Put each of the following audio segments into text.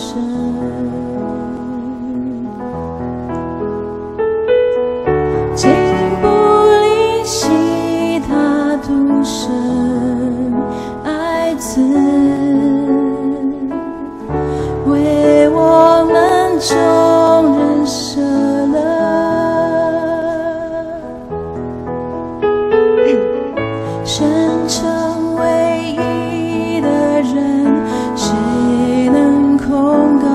生。经不离析他独生爱子，为我们众人舍了，神成唯一的人，谁能控告？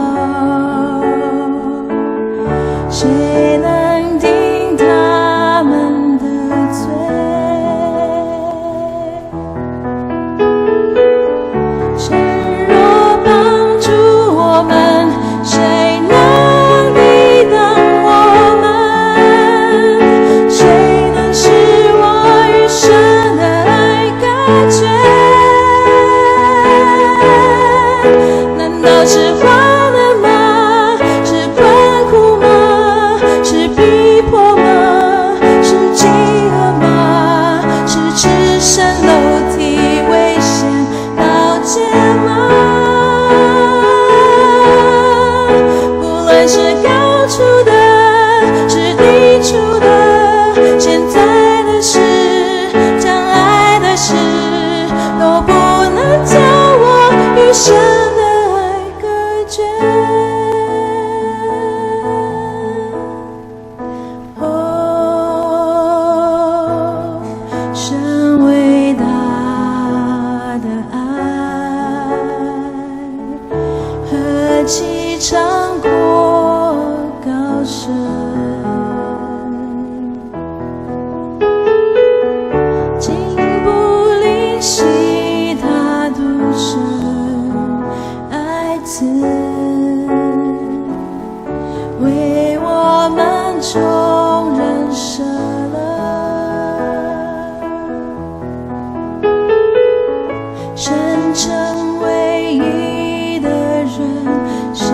谁能定他们的罪？神若帮助我们，谁能抵挡我们？谁能使我与神的爱隔绝？难道是患难吗？是困苦吗？是逼迫吗？是饥饿吗？是赤身露体危险刀剑吗？不论是高处的，是低处的，现在的事，将来的事，都不能将我与神的爱隔绝。哦，神伟大的爱，何其长阔高深，经不离析他独生爱子，为我们众人舍了，神成唯一的人，谁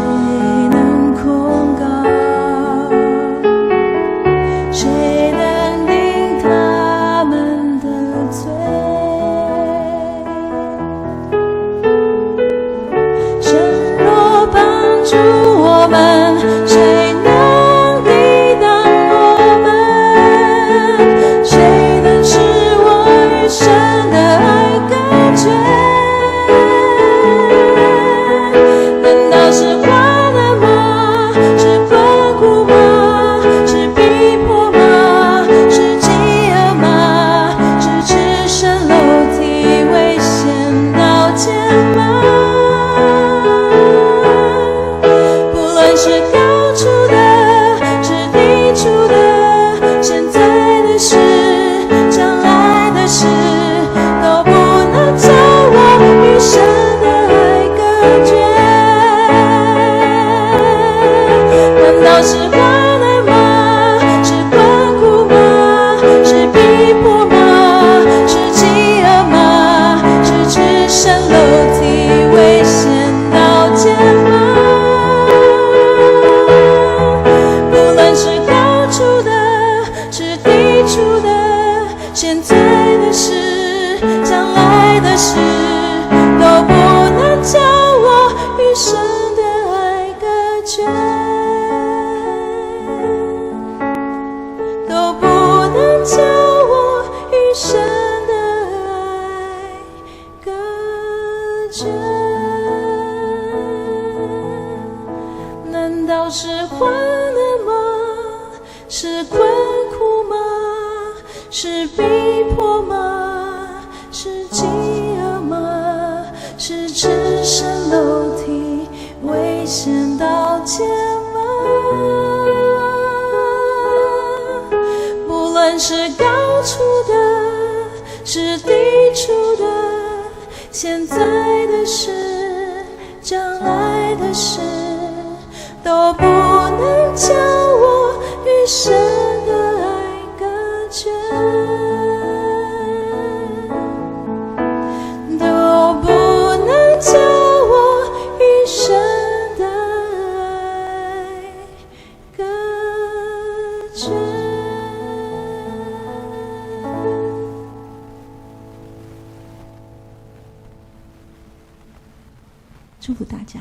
能控告？谁能定他们的罪？神若帮助我们，谁能抵挡我们？谁能使我与神的爱隔绝？难道是患难吗？是困苦吗？是逼迫吗？是饥饿吗？是赤身露体危险刀剑吗？不论是高处的，是低处的，现在的事，将来的事，都不能将我与神的爱隔绝。难道是患难吗？是困苦吗？是逼迫吗？是饥饿吗？是赤身露体危险刀剑吗？不论是高处的，是低处的，现在的事，将来的事，都不能将我与神的爱隔绝，都不能将我与神的爱隔绝。难道是患难吗？是困苦吗？是逼迫吗？是饥饿吗？是赤身露体危险刀剑吗？不论是高处的，是低处的，现在的事，将来的事，都不能将我与神的爱隔绝，都不能将我与神的爱隔绝。祝福大家。